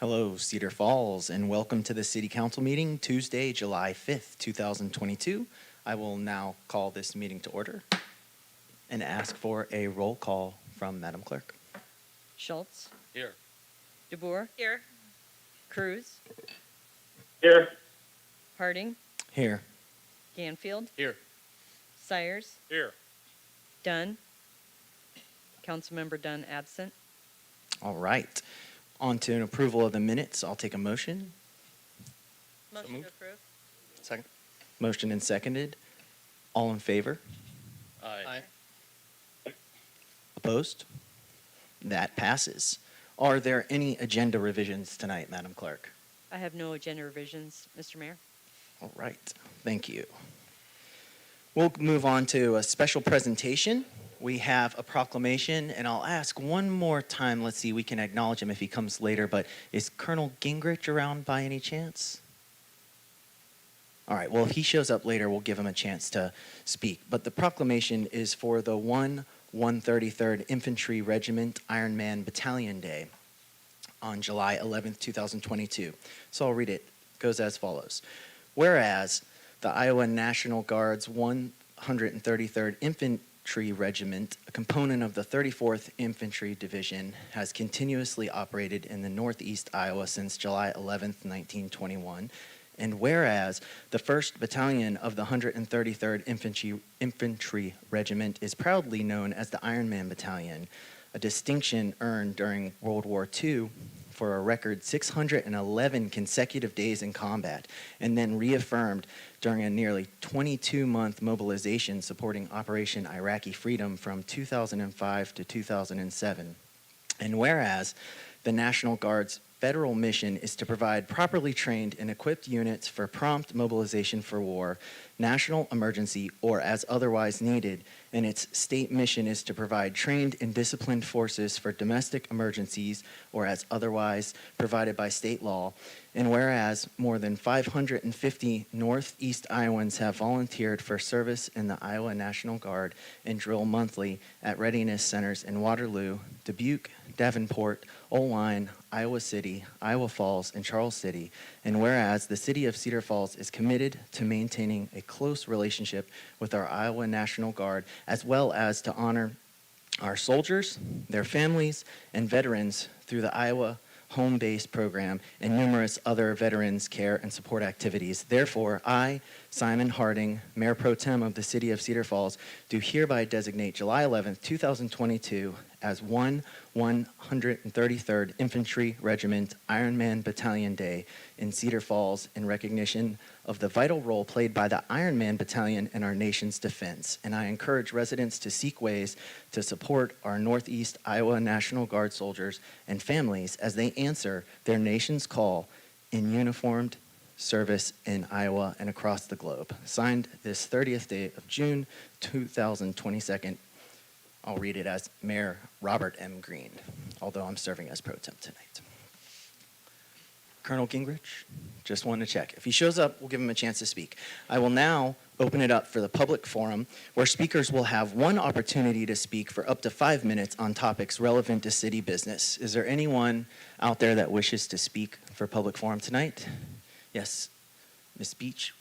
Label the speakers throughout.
Speaker 1: Hello, Cedar Falls, and welcome to the City Council meeting Tuesday, July 5th, 2022. I will now call this meeting to order and ask for a roll call from Madam Clerk.
Speaker 2: Schultz.
Speaker 3: Here.
Speaker 2: DeBoer.
Speaker 4: Here.
Speaker 2: Cruz.
Speaker 3: Here.
Speaker 2: Harding.
Speaker 1: Here.
Speaker 2: Ganfield.
Speaker 3: Here.
Speaker 2: Sires.
Speaker 3: Here.
Speaker 2: Dunn. Councilmember Dunn absent.
Speaker 1: All right. On to an approval of the minutes. I'll take a motion.
Speaker 4: Motion
Speaker 3: moved.
Speaker 4: to approve.
Speaker 3: Second.
Speaker 1: Motion and seconded. All in favor?
Speaker 3: Aye.
Speaker 1: Opposed? That passes. Are there any agenda revisions tonight, Madam Clerk?
Speaker 2: I have no agenda revisions, Mr. Mayor.
Speaker 1: All right. Thank you. We'll move on to a special presentation. We have a proclamation, and I'll ask one more time. Let's see, we can acknowledge him if he comes later, but is Colonel Gingrich around by any chance? All right, well, if he shows up later, we'll give him a chance to speak. But the proclamation is for the 133rd Infantry Regiment Ironman Battalion Day on July 11th, 2022. So I'll read it. It goes as follows. Whereas the Iowa National Guard's 133rd Infantry Regiment, a component of the 34th Infantry Division, has continuously operated in the Northeast Iowa since July 11th, 1921. And whereas the 1st Battalion of the 133rd Infantry Regiment is proudly known as the Ironman Battalion, a distinction earned during World War II for a record 611 consecutive days in combat, and then reaffirmed during a nearly 22-month mobilization supporting Operation Iraqi Freedom from 2005 to 2007. And whereas the National Guard's federal mission is to provide properly trained and equipped units for prompt mobilization for war, national emergency, or as otherwise needed, and its state mission is to provide trained and disciplined forces for domestic emergencies or as otherwise provided by state law. And whereas more than 550 Northeast Iowans have volunteered for service in the Iowa National Guard and drill monthly at readiness centers in Waterloo, Dubuque, Davenport, Oelwein, Iowa City, Iowa Falls, and Charles City. And whereas the city of Cedar Falls is committed to maintaining a close relationship with our Iowa National Guard, as well as to honor our soldiers, their families, and veterans through the Iowa Home Base Program and numerous other veterans care and support activities. Therefore, I, Simon Harding, Mayor Pro Tem of the City of Cedar Falls, do hereby designate July 11th, 2022 as 133rd Infantry Regiment Ironman Battalion Day in Cedar Falls in recognition of the vital role played by the Ironman Battalion in our nation's defense. And I encourage residents to seek ways to support our Northeast Iowa National Guard soldiers and families as they answer their nation's call in uniformed service in Iowa and across the globe. Signed this 30th day of June, 2022. I'll read it as Mayor Robert M. Green, although I'm serving as pro temp tonight. Colonel Gingrich, just wanted to check. If he shows up, we'll give him a chance to speak. I will now open it up for the public forum, where speakers will have one opportunity to speak for up to 5 minutes on topics relevant to city business. Is there anyone out there that wishes to speak for public forum tonight? Yes, Ms. Beach.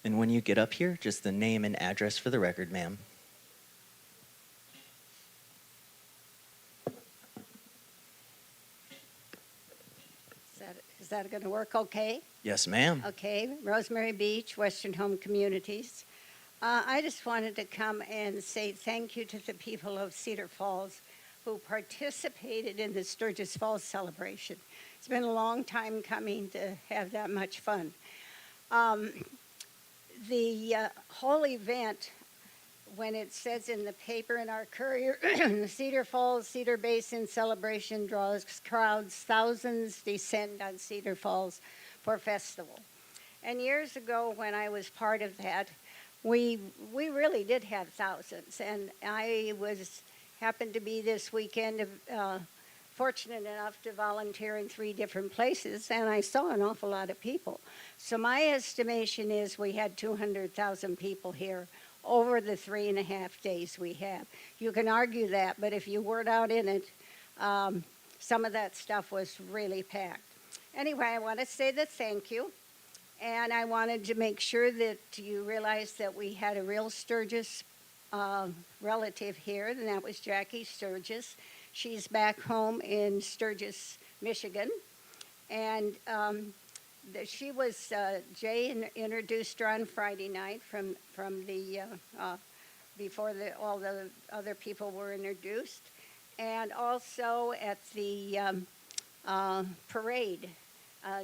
Speaker 1: And when you get up here, just the name and address for the record, ma'am.
Speaker 5: Is that going to work okay?
Speaker 1: Yes, ma'am.
Speaker 5: Okay, Rosemary Beach, Western Home Communities. I just wanted to come and say thank you to the people of Cedar Falls who participated in the Sturgis Falls celebration. It's been a long time coming to have that much fun. The whole event, when it says in the paper in our courier, the Cedar Falls Cedar Basin celebration draws crowds, thousands descend on Cedar Falls for festival. And years ago when I was part of that, we really did have thousands. And I happened to be this weekend fortunate enough to volunteer in 3 different places, and I saw an awful lot of people. So my estimation is we had 200,000 people here over the 3.5 days we have. You can argue that, but if you weren't out in it, Some of that stuff was really packed. Anyway, I want to say the thank you. And I wanted to make sure that you realize that we had a real Sturgis relative here, and that was Jackie Sturgis. She's back home in Sturgis, Michigan. And she was, Jay introduced her on Friday night from the, before all the other people were introduced. And also at the parade,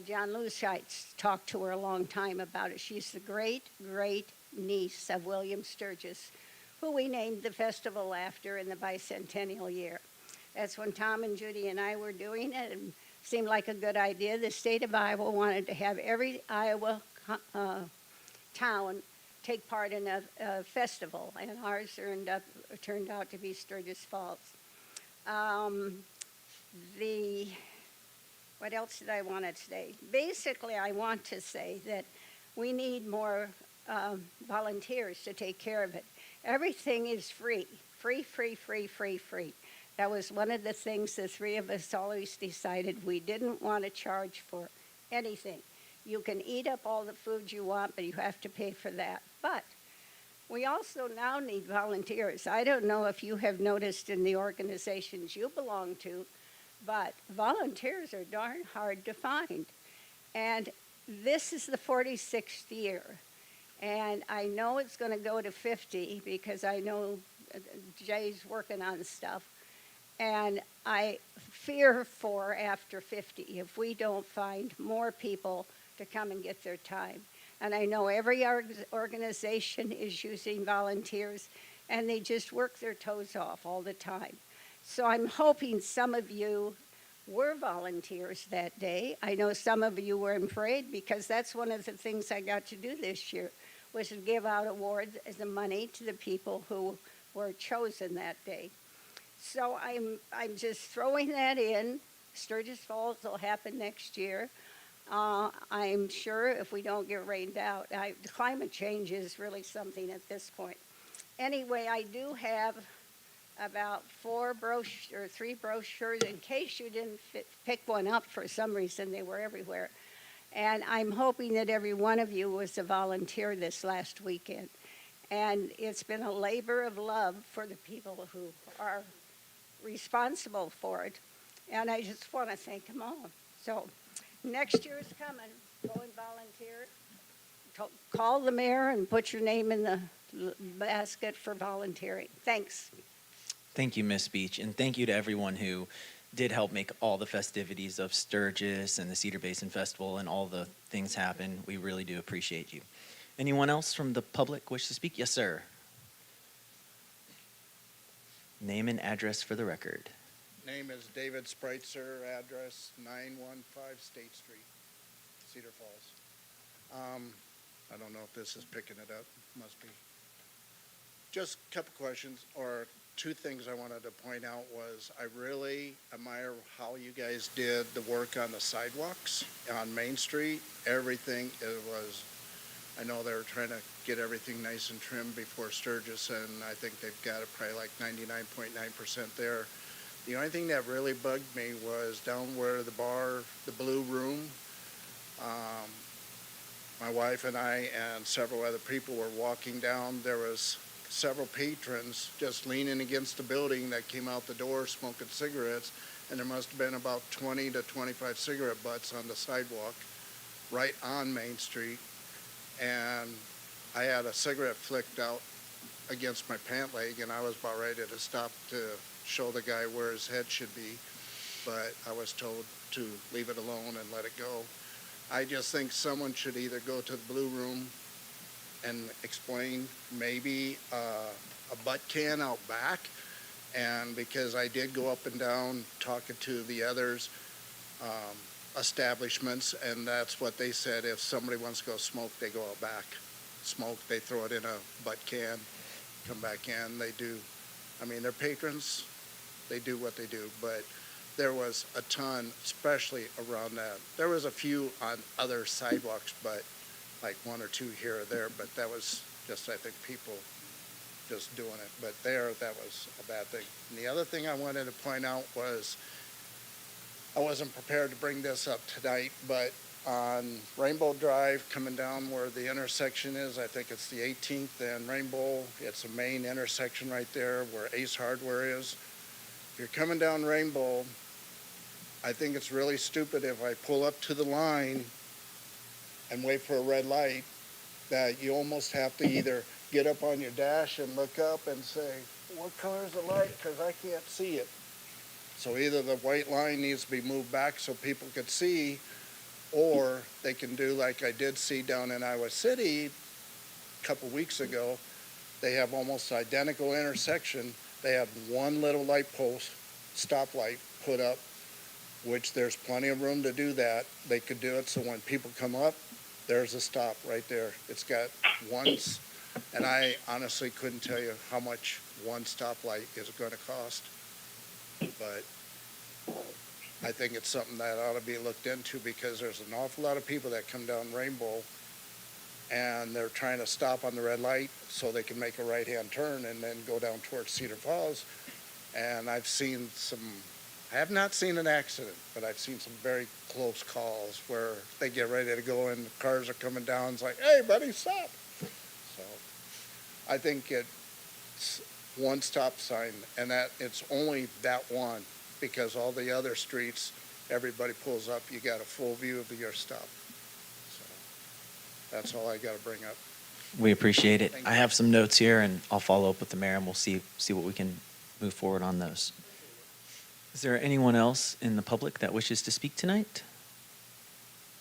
Speaker 5: John Luscheitz talked to her a long time about it. She's the great, great niece of William Sturgis, who we named the festival after in the bicentennial year. That's when Tom and Judy and I were doing it, and seemed like a good idea. The state of Iowa wanted to have every Iowa town take part in a festival, and ours turned out to be Sturgis Falls. What else did I want to say? Basically, I want to say that we need more volunteers to take care of it. Everything is free. Free, free, free, free, free. That was one of the things the three of us always decided. We didn't want to charge for anything. You can eat up all the food you want, but you have to pay for that. But we also now need volunteers. I don't know if you have noticed in the organizations you belong to, but volunteers are darn hard to find. And this is the 46th year. And I know it's going to go to 50 because I know Jay's working on stuff. And I fear for after 50 if we don't find more people to come and get their time. And I know every organization is using volunteers, and they just work their toes off all the time. So I'm hoping some of you were volunteers that day. I know some of you were in parade because that's one of the things I got to do this year was to give out awards as the money to the people who were chosen that day. So I'm just throwing that in. Sturgis Falls will happen next year. I'm sure if we don't get rained out. Climate change is really something at this point. Anyway, I do have about 3 brochures in case you didn't pick one up for some reason. They were everywhere. And I'm hoping that every one of you was a volunteer this last weekend. And it's been a labor of love for the people who are responsible for it. And I just want to thank them all. So next year is coming. Go and volunteer. Call the mayor and put your name in the basket for volunteering. Thanks.
Speaker 1: Thank you, Miss Beach, and thank you to everyone who did help make all the festivities of Sturgis and the Cedar Basin Festival and all the things happen. We really do appreciate you. Anyone else from the public wish to speak? Yes, sir. Name and address for the record.
Speaker 6: Name is David Spreitzer, address 915 State Street, Cedar Falls. I don't know if this is picking it up, must be. Just a couple questions, or 2 things I wanted to point out was I really admire how you guys did the work on the sidewalks on Main Street. Everything, it was, I know they were trying to get everything nice and trim before Sturgis, and I think they've got it probably like 99.9% there. The only thing that really bugged me was down where the bar, the Blue Room, my wife and I and several other people were walking down. There was several patrons just leaning against the building that came out the door smoking cigarettes, and there must have been about 20 to 25 cigarette butts on the sidewalk right on Main Street. And I had a cigarette flicked out against my pant leg, and I was about ready to stop to show the guy where his head should be, but I was told to leave it alone and let it go. I just think someone should either go to the Blue Room and explain maybe a butt can out back, and because I did go up and down talking to the others establishments, and that's what they said. If somebody wants to go smoke, they go out back. Smoke, they throw it in a butt can, come back in. They do, I mean, they're patrons, they do what they do, but there was a ton, especially around that. There was a few on other sidewalks, but like 1 or 2 here or there, but that was just, I think, people just doing it. But there, that was a bad thing. And the other thing I wanted to point out was, I wasn't prepared to bring this up tonight, but on Rainbow Drive, coming down where the intersection is, I think it's the 18th and Rainbow, it's a main intersection right there where Ace Hardware is. If you're coming down Rainbow, I think it's really stupid if I pull up to the line and wait for a red light, that you almost have to either get up on your dash and look up and say, what color is the light? Because I can't see it. So either the white line needs to be moved back so people could see, or they can do like I did see down in Iowa City a couple weeks ago. They have almost identical intersection. They have one little light post, stoplight put up, which there's plenty of room to do that. They could do it so when people come up, there's a stop right there. It's got once, and I honestly couldn't tell you how much one stoplight is going to cost, but I think it's something that ought to be looked into, because there's an awful lot of people that come down Rainbow and they're trying to stop on the red light so they can make a right-hand turn and then go down towards Cedar Falls. And I've seen some, I have not seen an accident, but I've seen some very close calls where they get ready to go and the cars are coming down. It's like, hey, buddy, stop. So I think it's one stop sign, and that it's only that one, because all the other streets, everybody pulls up, you got a full view of your stop. So that's all I got to bring up.
Speaker 1: We appreciate it.
Speaker 6: Thank
Speaker 1: I
Speaker 6: you.
Speaker 1: have some notes here, and I'll follow up with the mayor, and we'll see what we can move forward on those. Is there anyone else in the public that wishes to speak tonight?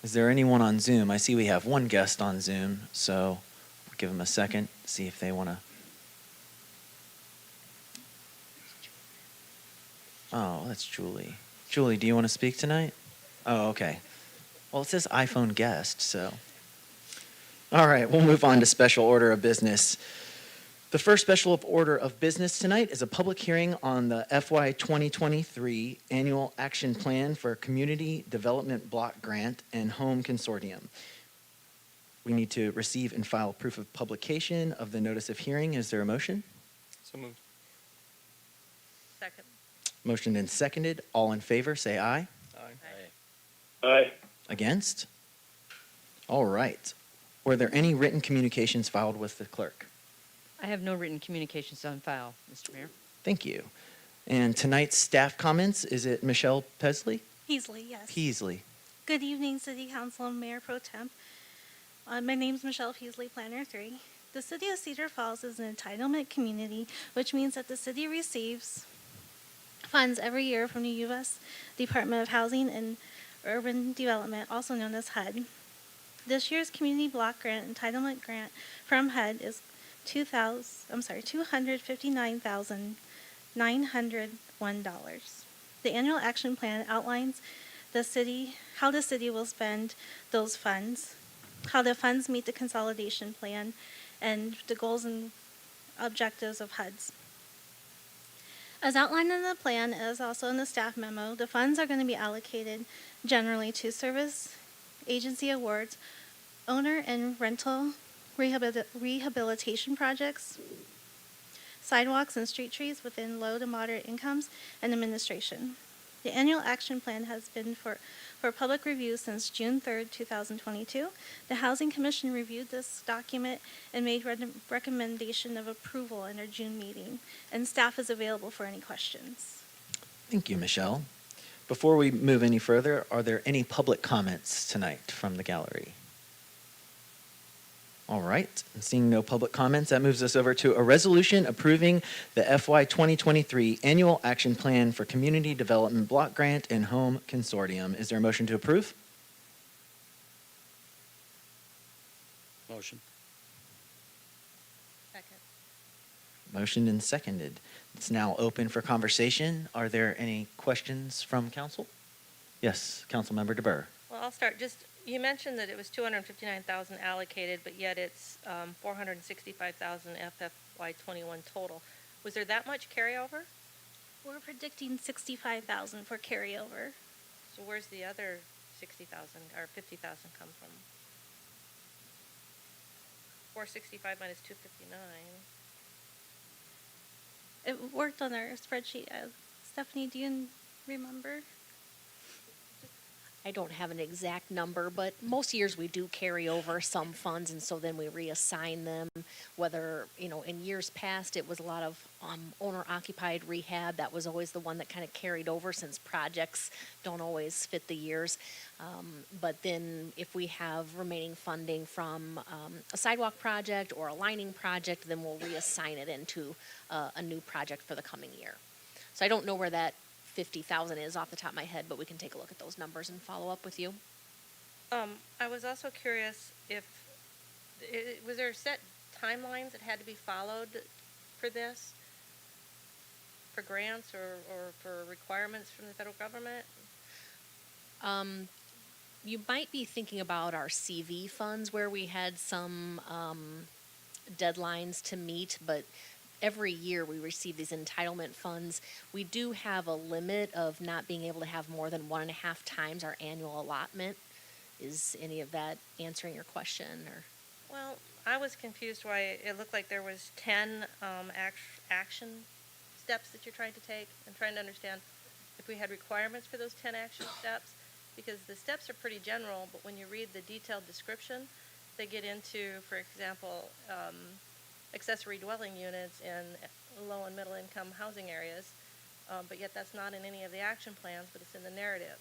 Speaker 1: Is there anyone on Zoom? I see we have one guest on Zoom, so we'll give them a second, see if they want to. Oh, that's Julie. Julie, do you want to speak tonight? Oh, okay. Well, it says iPhone guest, so. All right, we'll move on to special order of business. The first special order of business tonight is a public hearing on the FY 2023 Annual Action Plan for Community Development Block Grant and Home Consortium. We need to receive and file proof of publication of the notice of hearing. Is there a motion?
Speaker 3: So moved.
Speaker 2: Second.
Speaker 1: Motioned and seconded. All in favor, say aye.
Speaker 3: Aye.
Speaker 7: Aye.
Speaker 1: Against? All right. Were there any written communications filed with the clerk?
Speaker 2: I have no written communications on file, Mr. Mayor.
Speaker 1: Thank you. And tonight's staff comments, is it Michelle Pesley?
Speaker 4: Peasley, yes.
Speaker 1: Peasley.
Speaker 4: Good evening, City Council and Mayor Pro Temp. My name's Michelle Peasley, Planner 3. The City of Cedar Falls is an entitlement community, which means that the city receives funds every year from the U.S. Department of Housing and Urban Development, also known as HUD. This year's Community Block Grant Entitlement Grant from HUD is $259,901. The annual action plan outlines how the city will spend those funds, how the funds meet the consolidation plan, and the goals and objectives of HUD's. As outlined in the plan, as also in the staff memo, the funds are going to be allocated generally to service agency awards, owner and rental rehabilitation projects, sidewalks and street trees within low to moderate incomes, and administration. The annual action plan has been for public review since June 3rd, 2022. The Housing Commission reviewed this document and made recommendation of approval in our June meeting, and staff is available for any questions.
Speaker 1: Thank you, Michelle. Before we move any further, are there any public comments tonight from the gallery? All right, and seeing no public comments, that moves us over to a resolution approving the FY 2023 Annual Action Plan for Community Development Block Grant and Home Consortium. Is there a motion to approve?
Speaker 3: Motion.
Speaker 2: Second.
Speaker 1: Motioned and seconded. It's now open for conversation. Are there any questions from council? Yes, Councilmember DeBurr.
Speaker 8: Well, I'll start. You mentioned that it was $259,000 allocated, but yet it's $465,000 FFY21 total. Was there that much carryover?
Speaker 4: We're predicting $65,000 for carryover.
Speaker 8: So where's the other $60,000 or $50,000 come from? 465 minus 259.
Speaker 4: It worked on our spreadsheet. Stephanie, do you remember?
Speaker 7: I don't have an exact number, but most years we do carry over some funds, and so then we reassign them. Whether, in years past, it was a lot of owner-occupied rehab. That was always the one that kind of carried over since projects don't always fit the years. But then if we have remaining funding from a sidewalk project or a lining project, then we'll reassign it into a new project for the coming year. So I don't know where that 50,000 is off the top of my head, but we can take a look at those numbers and follow up with you.
Speaker 8: I was also curious if, was there set timelines that had to be followed for this? For grants or for requirements from the federal government?
Speaker 7: You might be thinking about our CV funds where we had some deadlines to meet, but every year we receive these entitlement funds. We do have a limit of not being able to have more than 1.5 times our annual allotment. Is any of that answering your question, or?
Speaker 8: Well, I was confused why it looked like there was 10 action steps that you're trying to take. I'm trying to understand if we had requirements for those 10 action steps, because the steps are pretty general, but when you read the detailed description, they get into, for example, accessory dwelling units in low and middle income housing areas, but yet that's not in any of the action plans, but it's in the narrative.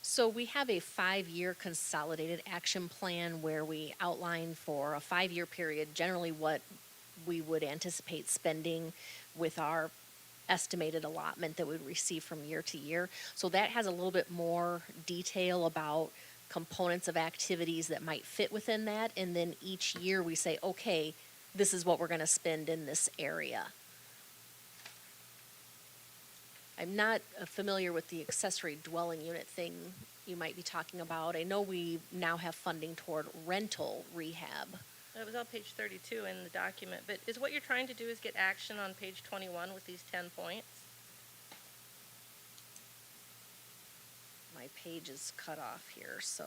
Speaker 7: So we have a 5-year consolidated action plan where we outline for a 5-year period generally what we would anticipate spending with our estimated allotment that we would receive from year to year. So that has a little bit more detail about components of activities that might fit within that, and then each year we say, okay, this is what we're going to spend in this area. I'm not familiar with the accessory dwelling unit thing you might be talking about. I know we now have funding toward rental rehab.
Speaker 8: It was on page 32 in the document, but is what you're trying to do is get action on page 21 with these 10 points?
Speaker 7: My page is cut off here, so.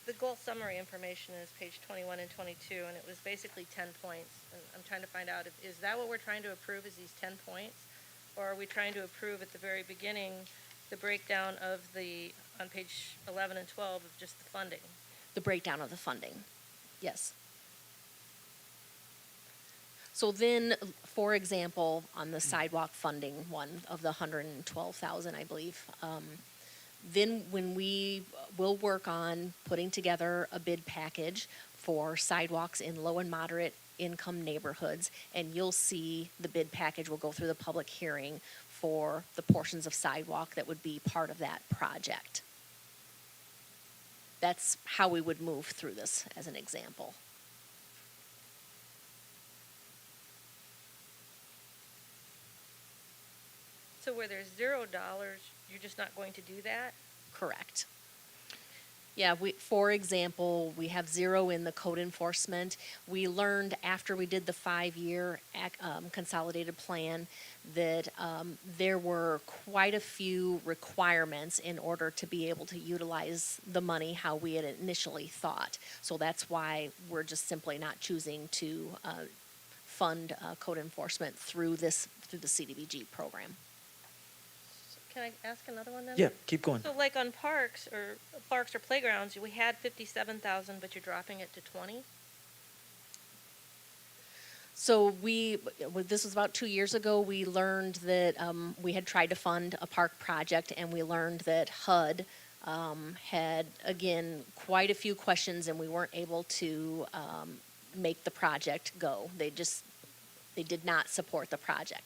Speaker 8: The goal summary information is page 21 and 22, and it was basically 10 points. And I'm trying to find out, is that what we're trying to approve, is these 10 points? Or are we trying to approve at the very beginning the breakdown of the, on page 11 and 12 of just the funding?
Speaker 7: The breakdown of the funding, yes. So then, for example, on the sidewalk funding one of the 112,000, I believe, then when we will work on putting together a bid package for sidewalks in low and moderate income neighborhoods, and you'll see the bid package will go through the public hearing for the portions of sidewalk that would be part of that project. That's how we would move through this as an example.
Speaker 8: So where there's $0, you're just not going to do that?
Speaker 7: Correct. Yeah, for example, we have 0 in the code enforcement. We learned after we did the 5-year consolidated plan that there were quite a few requirements in order to be able to utilize the money how we had initially thought. So that's why we're just simply not choosing to fund code enforcement through the CDBG program.
Speaker 8: Can I ask another one then?
Speaker 1: Yeah, keep going.
Speaker 8: So like on parks or playgrounds, we had 57,000, but you're dropping it to 20?
Speaker 7: So this was about 2 years ago, we learned that we had tried to fund a park project, and we learned that HUD had, again, quite a few questions, and we weren't able to make the project go. They did not support the project.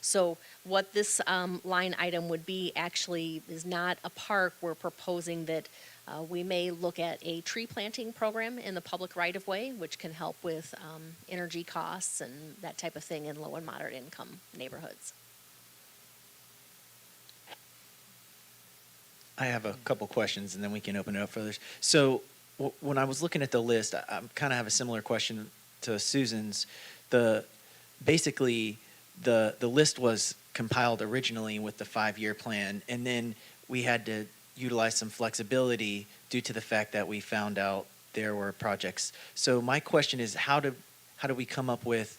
Speaker 7: So what this line item would be actually is not a park. We're proposing that we may look at a tree planting program in the public right-of-way, which can help with energy costs and that type of thing in low and moderate income neighborhoods.
Speaker 1: I have a couple questions, and then we can open it up for others. So when I was looking at the list, I kind of have a similar question to Susan's. Basically, the list was compiled originally with the 5-year plan, and then we had to utilize some flexibility due to the fact that we found out there were projects. So my question is, how do we come up with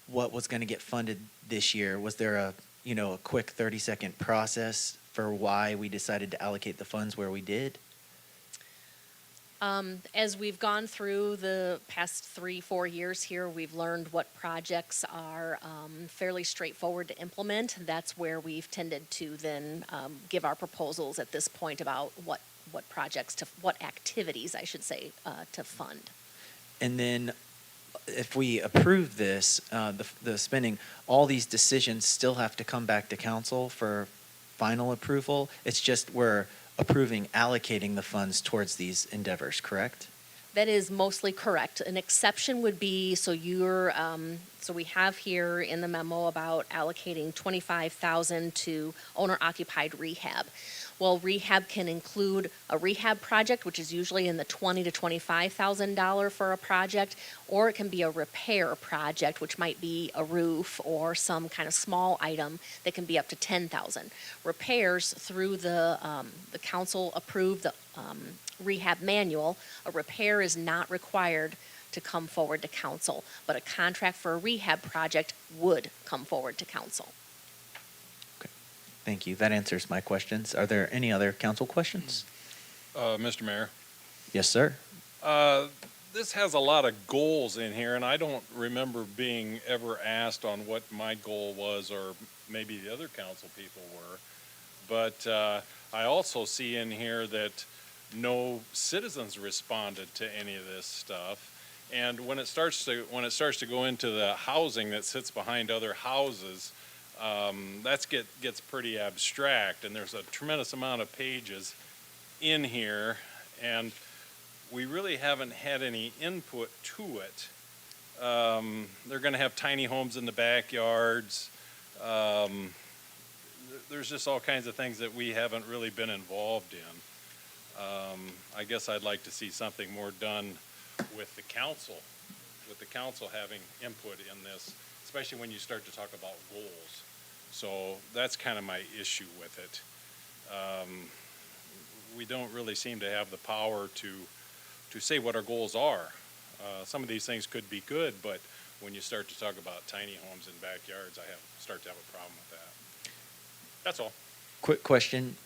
Speaker 1: what was going to get funded this year? Was there a quick 30-second process for why we decided to allocate the funds where we did?
Speaker 7: As we've gone through the past 3-4 years here, we've learned what projects are fairly straightforward to implement. That's where we've tended to then give our proposals at this point about what projects what activities, I should say, to fund.
Speaker 1: And then if we approve this, the spending, all these decisions still have to come back to council for final approval. It's just we're approving allocating the funds towards these endeavors, correct?
Speaker 7: That is mostly correct. An exception would be, so we have here in the memo about allocating $25,000 to owner-occupied rehab. Well, rehab can include a rehab project, which is usually in the $20,000 to $25,000 for a project, or it can be a repair project, which might be a roof or some kind of small item that can be up to $10,000. Repairs through the council approved the rehab manual. A repair is not required to come forward to council, but a contract for a rehab project would come forward to council.
Speaker 1: Thank you. That answers my questions. Are there any other council questions?
Speaker 3: Mr. Mayor,
Speaker 1: Yes, sir.
Speaker 3: this has a lot of goals in here, and I don't remember being ever asked on what my goal was, or maybe the other council people were. But I also see in here that no citizens responded to any of this stuff. And when it starts to go into the housing that sits behind other houses, that gets pretty abstract, and there's a tremendous amount of pages in here, and we really haven't had any input to it. They're going to have tiny homes in the backyards. There's just all kinds of things that we haven't really been involved in. I guess I'd like to see something more done with the council having input in this, especially when you start to talk about goals. So that's kind of my issue with it. We don't really seem to have the power to say what our goals are. Some of these things could be good, but when you start to talk about tiny homes in backyards, I start to have a problem with that. That's all.
Speaker 1: Quick question.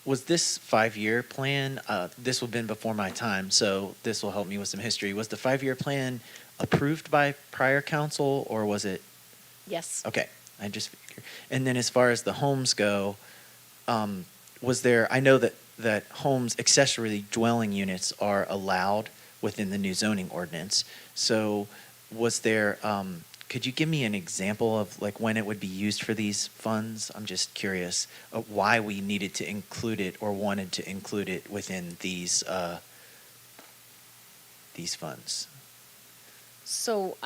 Speaker 1: Was this 5-year plan, this would have been before my time, so this will help me with some history. Was the 5-year plan approved by prior council, or was it?
Speaker 7: Yes.
Speaker 1: Okay, I just figured. And then as far as the homes go, was there, I know that homes, accessory dwelling units are allowed within the new zoning ordinance. So was there, could you give me an example of like when it would be used for these funds? I'm just curious why we needed to include it or wanted to include it within these funds.
Speaker 7: So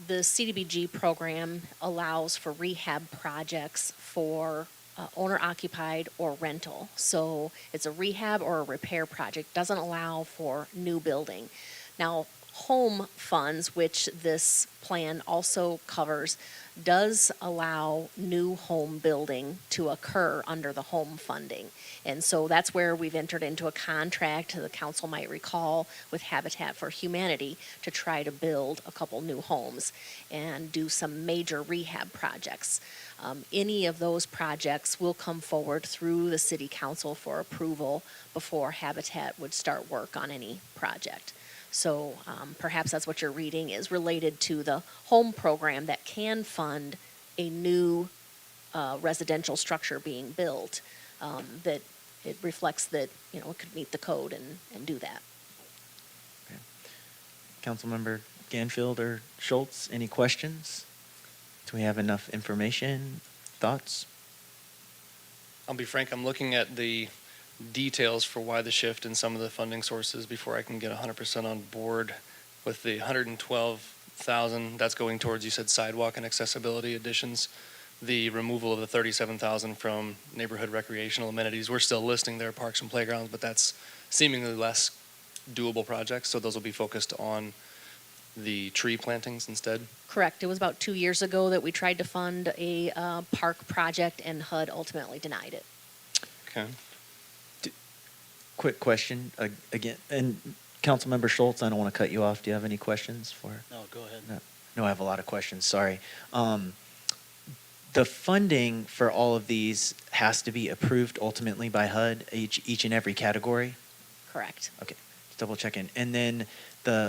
Speaker 7: the CDBG program allows for rehab projects for owner-occupied or rental. So it's a rehab or a repair project. Doesn't allow for new building. Now, home funds, which this plan also covers, does allow new home building to occur under the home funding. And so that's where we've entered into a contract, the council might recall, with Habitat for Humanity to try to build a couple new homes and do some major rehab projects. Any of those projects will come forward through the city council for approval before Habitat would start work on any project. So perhaps that's what you're reading is related to the home program that can fund a new residential structure being built, that it reflects that, it could meet the code and do that.
Speaker 1: Okay. Councilmember Ganfield or Schultz, any questions? Do we have enough information, thoughts?
Speaker 9: I'll be frank, I'm looking at the details for why the shift in some of the funding sources before I can get 100% on board with the 112,000 that's going towards, you said, sidewalk and accessibility additions, the removal of the 37,000 from neighborhood recreational amenities. We're still listing their parks and playgrounds, but that's seemingly less doable projects, so those will be focused on the tree plantings instead.
Speaker 7: Correct. It was about 2 years ago that we tried to fund a park project and HUD ultimately denied it.
Speaker 9: Okay.
Speaker 1: quick question again, and Councilmember Schultz, I don't want to cut you off. Do you have any questions for?
Speaker 10: No, go ahead.
Speaker 1: No, I have a lot of questions. Sorry. The funding for all of these has to be approved ultimately by HUD, each and every category?
Speaker 7: Correct.
Speaker 1: Okay, just double checking. And then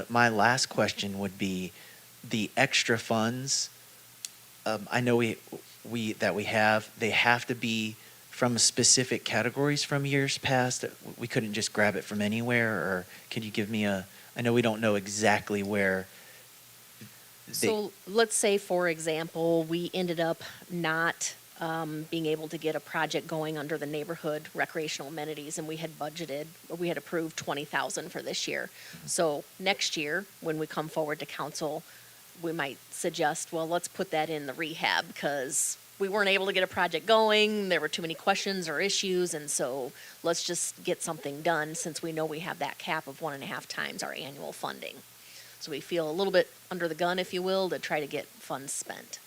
Speaker 1: my last question would be the extra funds. I know they have to be from specific categories from years past. We couldn't just grab it from anywhere, or could you give me I know we don't know exactly where.
Speaker 7: So let's say, for example, we ended up not being able to get a project going under the neighborhood recreational amenities, and we had approved 20,000 for this year. So next year, when we come forward to council, we might suggest, well, let's put that in the rehab because we weren't able to get a project going. There were too many questions or issues, and so let's just get something done since we know we have that cap of 1.5 times our annual funding. So we feel a little bit under the gun, if you will, to try to get funds spent.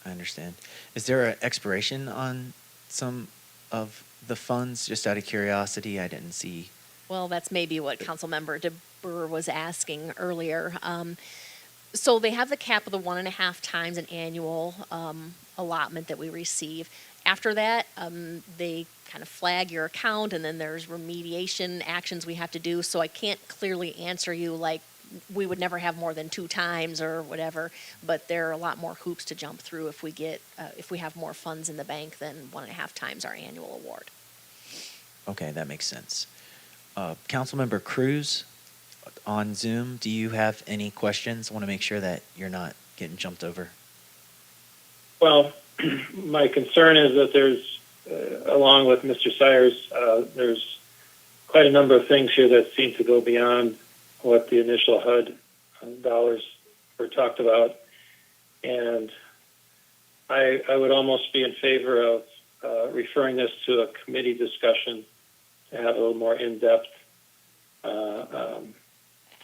Speaker 1: I understand. Is there an expiration on some of the funds? Just out of curiosity, I didn't see.
Speaker 7: Well, that's maybe what Councilmember DeBoer was asking earlier. So they have the cap of the 1.5 times an annual allotment that we receive. After that, they kind of flag your account, and then there's remediation actions we have to do. So I can't clearly answer you like we would never have more than 2 times or whatever, but there are a lot more hoops to jump through if we have more funds in the bank than 1.5 times our annual award.
Speaker 1: Okay, that makes sense. Councilmember Cruz on Zoom, do you have any questions? I want to make sure that you're not getting jumped over.
Speaker 11: Well, my concern is that there's, along with Mr. Sires, there's quite a number of things here that seem to go beyond what the initial HUD dollars were talked about. And I would almost be in favor of referring this to a committee discussion to have a little more in-depth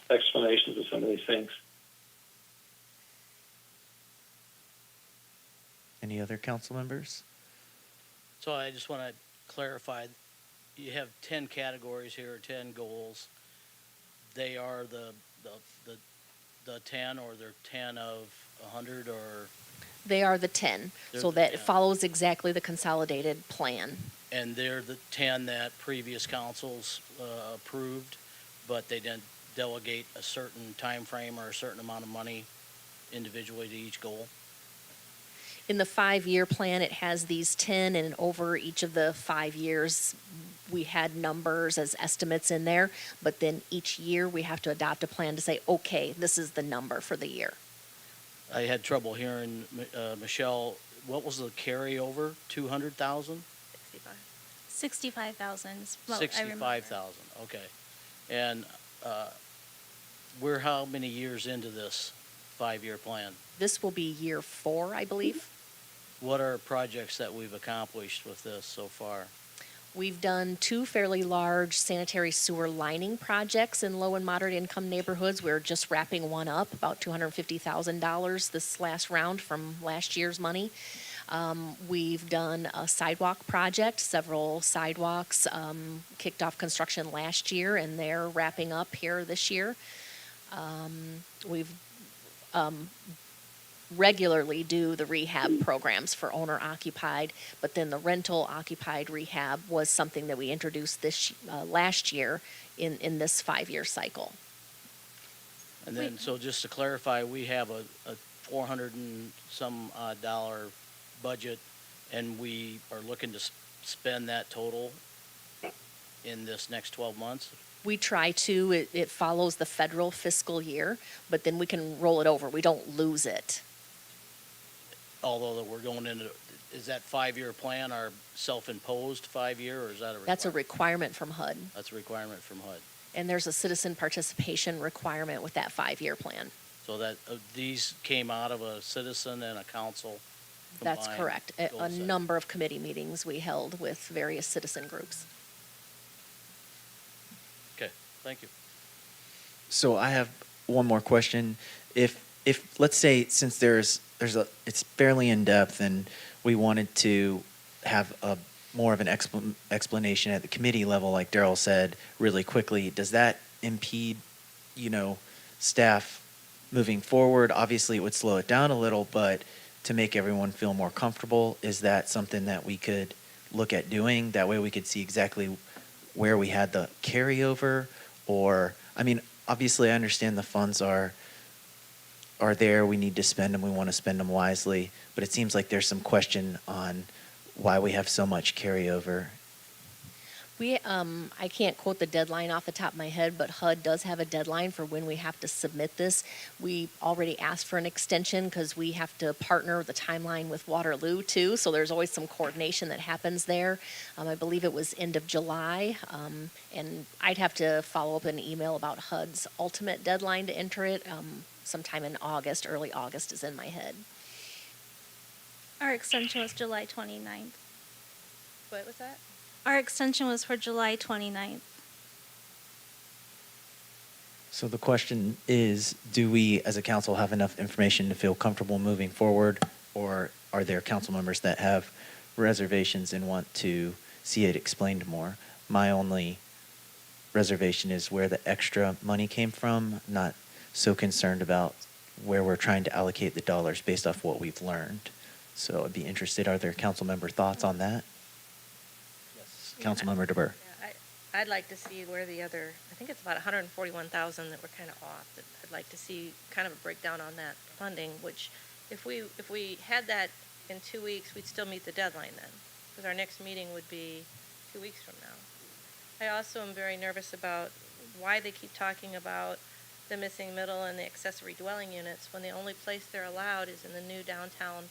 Speaker 11: explanations of some of these things.
Speaker 1: Any other council members?
Speaker 10: So I just want to clarify, you have 10 categories here, 10 goals. They are the 10, or they're 10 of 100, or?
Speaker 7: They are the 10,
Speaker 10: They're
Speaker 7: so
Speaker 10: the
Speaker 7: that
Speaker 10: 10.
Speaker 7: follows exactly the consolidated plan.
Speaker 10: And they're the 10 that previous councils approved, but they didn't delegate a certain time frame or a certain amount of money individually to each goal.
Speaker 7: In the 5-year plan, it has these 10, and over each of the 5 years, we had numbers as estimates in there, but then each year we have to adopt a plan to say, okay, this is the number for the year.
Speaker 10: I had trouble hearing, Michelle, what was the carryover? 200,000?
Speaker 4: 65,000. Well,
Speaker 10: 65,000, okay. And we're how many years into this 5-year plan?
Speaker 7: This will be year 4, I believe.
Speaker 10: What are projects that we've accomplished with this so far?
Speaker 7: We've done 2 fairly large sanitary sewer lining projects in low and moderate income neighborhoods. We're just wrapping one up, about $250,000 this last round from last year's money. We've done a sidewalk project, several sidewalks kicked off construction last year, and they're wrapping up here this year. We've regularly do the rehab programs for owner occupied, but then the rental occupied rehab was something that we introduced this last year in this 5-year cycle.
Speaker 10: And then, so just to clarify, we have a $400 and some odd dollar budget, and we are looking to spend that total in this next 12 months?
Speaker 7: We try to. It follows the federal fiscal year, but then we can roll it over. We don't lose it.
Speaker 10: Although that we're going into, is that 5-year plan our self-imposed 5-year, or is that a requirement?
Speaker 7: That's a requirement from HUD.
Speaker 10: That's a requirement from HUD.
Speaker 7: And there's a citizen participation requirement with that 5-year plan.
Speaker 10: So that these came out of a citizen and a council
Speaker 7: That's
Speaker 10: combined
Speaker 7: correct.
Speaker 10: goal
Speaker 7: A
Speaker 10: setting.
Speaker 7: number of committee meetings we held with various citizen groups.
Speaker 10: Okay, thank you.
Speaker 1: So I have one more question. If let's say, since it's fairly in depth, and we wanted to have more of an explanation at the committee level, like Daryl said, really quickly, does that impede, staff moving forward? Obviously, it would slow it down a little, but to make everyone feel more comfortable, is that something that we could look at doing? That way we could see exactly where we had the carryover, or, obviously I understand the funds are there, we need to spend them, we want to spend them wisely, but it seems like there's some question on why we have so much carryover.
Speaker 7: I can't quote the deadline off the top of my head, but HUD does have a deadline for when we have to submit this. We already asked for an extension because we have to partner the timeline with Waterloo too, so there's always some coordination that happens there. I believe it was end of July, and I'd have to follow up an email about HUD's ultimate deadline to enter it. Sometime in August, early August is in my head.
Speaker 4: Our extension was July 29th.
Speaker 8: What was that?
Speaker 4: Our extension was for July 29th.
Speaker 1: So the question is, do we as a council have enough information to feel comfortable moving forward, or are there council members that have reservations and want to see it explained more? My only reservation is where the extra money came from. Not so concerned about where we're trying to allocate the dollars based off what we've learned. So I'd be interested, are there council member thoughts on that? Yes. Councilmember DeBur.
Speaker 8: Yeah, I'd like to see where the other, I think it's about 141,000 that we're kind of off. That I'd like to see kind of a breakdown on that funding, which if we had that in 2 weeks, we'd still meet the deadline then, because our next meeting would be 2 weeks from now. I also am very nervous about why they keep talking about the missing middle and the accessory dwelling units when the only place they're allowed is in the new downtown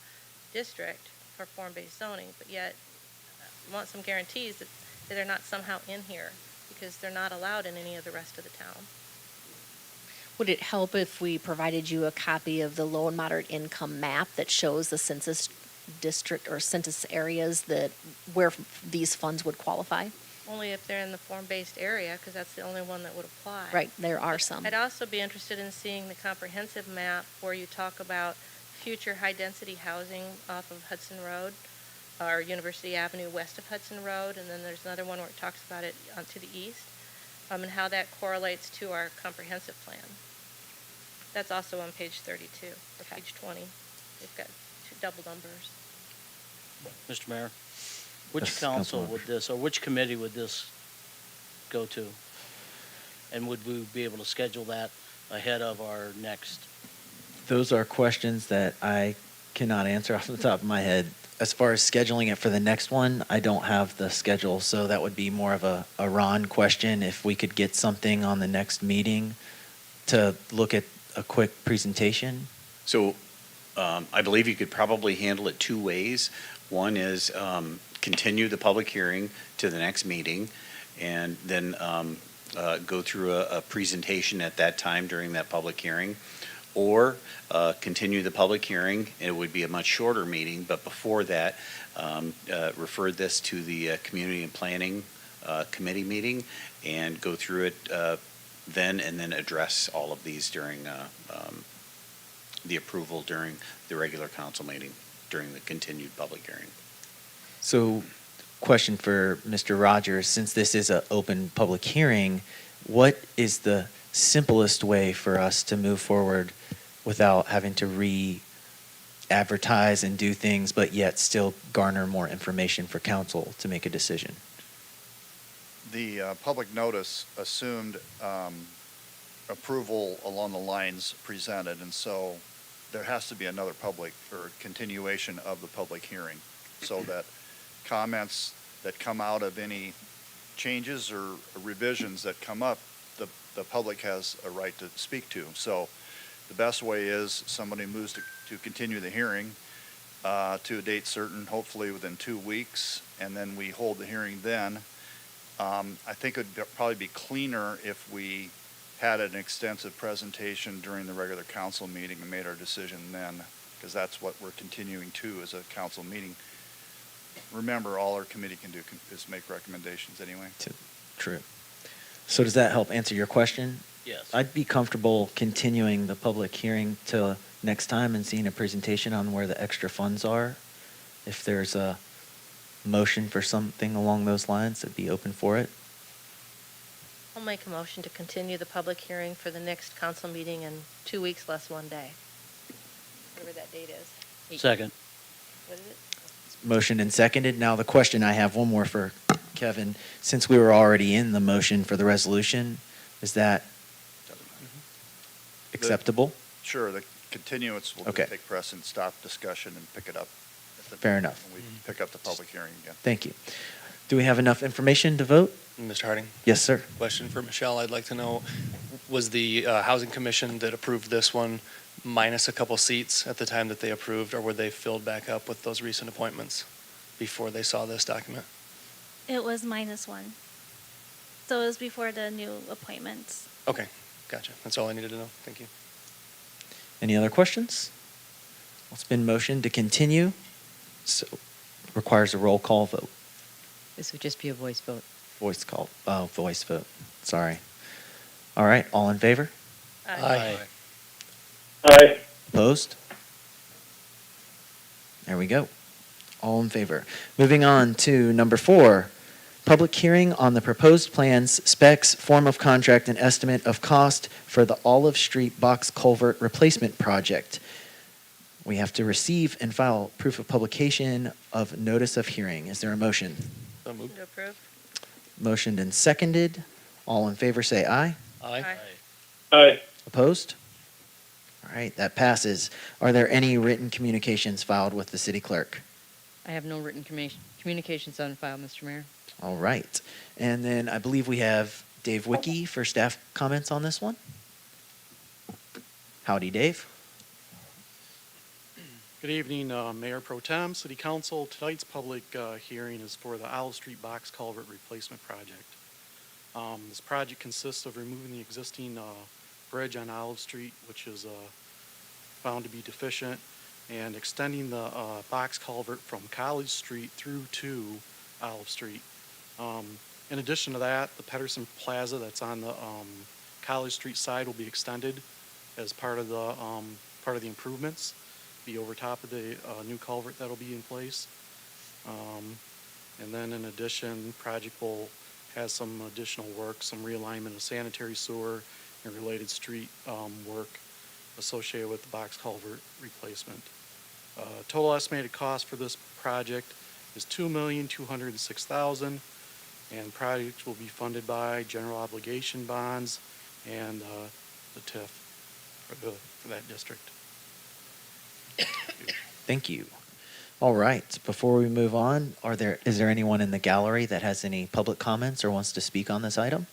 Speaker 8: district for form-based zoning, but yet I want some guarantees that they're not somehow in here, because they're not allowed in any of the rest of the town.
Speaker 7: Would it help if we provided you a copy of the low and moderate income map that shows the census district or census areas where these funds would qualify?
Speaker 8: Only if they're in the form-based area, because that's the only one that would apply.
Speaker 7: Right, there are some.
Speaker 8: I'd also be interested in seeing the comprehensive map where you talk about future high-density housing off of Hudson Road, or University Avenue west of Hudson Road, and then there's another one where it talks about it to the east, and how that correlates to our comprehensive plan. That's also on page 32, or page 20. They've got two double numbers.
Speaker 10: Mr. Mayor, which
Speaker 1: Yes,
Speaker 10: council
Speaker 1: Councilmember.
Speaker 10: would this, or which committee would this go to? And would we be able to schedule that ahead of our next?
Speaker 1: Those are questions that I cannot answer off the top of my head. As far as scheduling it for the next one, I don't have the schedule, so that would be more of a Ron question. If we could get something on the next meeting to look at a quick presentation.
Speaker 12: So I believe you could probably handle it two ways. One is continue the public hearing to the next meeting, and then go through a presentation at that time during that public hearing, or continue the public hearing, and it would be a much shorter meeting, but before that, refer this to the Community and Planning Committee meeting and go through it then, and then address all of these during the approval during the regular council meeting, during the continued public hearing.
Speaker 1: So, question for Mr. Rogers, since this is an open public hearing, what is the simplest way for us to move forward without having to re-advertise and do things, but yet still garner more information for council to make a decision?
Speaker 13: The public notice assumed approval along the lines presented, and so there has to be another public or continuation of the public hearing, so that comments that come out of any changes or revisions that come up, the public has a right to speak to. So the best way is somebody moves to continue the hearing to a date certain, hopefully within 2 weeks, and then we hold the hearing then. I think it would probably be cleaner if we had an extensive presentation during the regular council meeting and made our decision then, because that's what we're continuing to as a council meeting. Remember, all our committee can do is make recommendations anyway.
Speaker 1: True. So does that help answer your question?
Speaker 10: Yes.
Speaker 1: I'd be comfortable continuing the public hearing till next time and seeing a presentation on where the extra funds are. If there's a motion for something along those lines, I'd be open for it.
Speaker 8: I'll make a motion to continue the public hearing for the next council meeting in 2 weeks less 1 day. Whatever that date is.
Speaker 10: Second.
Speaker 8: What is it?
Speaker 1: Motion and seconded. Now the question, I have one more for Kevin. Since we were already in the motion for the resolution, is that acceptable?
Speaker 13: Sure, the continuance will
Speaker 1: Okay.
Speaker 13: just take precedent, stop discussion, and pick it up.
Speaker 1: Fair enough.
Speaker 13: When we pick up the public hearing again.
Speaker 1: Thank you. Do we have enough information to vote?
Speaker 9: Mr. Harding,
Speaker 1: Yes, sir.
Speaker 9: question for Michelle. I'd like to know, was the Housing Commission that approved this one minus a couple seats at the time that they approved, or were they filled back up with those recent appointments before they saw this document?
Speaker 4: It was -1. So it was before the new appointments.
Speaker 9: Okay, gotcha. That's all I needed to know. Thank you.
Speaker 1: Any other questions? It's been motioned to continue, so requires a roll call vote.
Speaker 2: This would just be a voice vote.
Speaker 1: Voice vote. Sorry. All right, all in favor?
Speaker 9: Aye.
Speaker 11: Aye.
Speaker 1: Opposed? There we go. All in favor. Moving on to number 4, public hearing on the proposed plans, specs, form of contract, and estimate of cost for the Olive Street Box Culvert Replacement Project. We have to receive and file proof of publication of notice of hearing. Is there a motion?
Speaker 9: So moved.
Speaker 8: To approve?
Speaker 1: Motioned and seconded. All in favor say aye.
Speaker 9: Aye.
Speaker 11: Aye.
Speaker 1: Opposed? All right, that passes. Are there any written communications filed with the city clerk?
Speaker 2: I have no written communications on file, Mr. Mayor.
Speaker 1: All right. And then I believe we have Dave Wicke for staff comments on this one. Howdy, Dave.
Speaker 14: Good evening, Mayor Pro Tem, City Council. Tonight's public hearing is for the Olive Street Box Culvert Replacement Project. This project consists of removing the existing bridge on Olive Street, which is found to be deficient, and extending the box culvert from College Street through to Olive Street. In addition to that, the Pedersen Plaza that's on the College Street side will be extended as part of the improvements. Be over top of the new culvert that'll be in place. And then in addition, project will has some additional work, some realignment of sanitary sewer and related street work associated with the box culvert replacement. Total estimated cost for this project is $2,206,000, and project will be funded by general obligation bonds and the TIF for that district.
Speaker 1: Thank you. All right. Before we move on, is there anyone in the gallery that has any public comments or wants to speak on this item?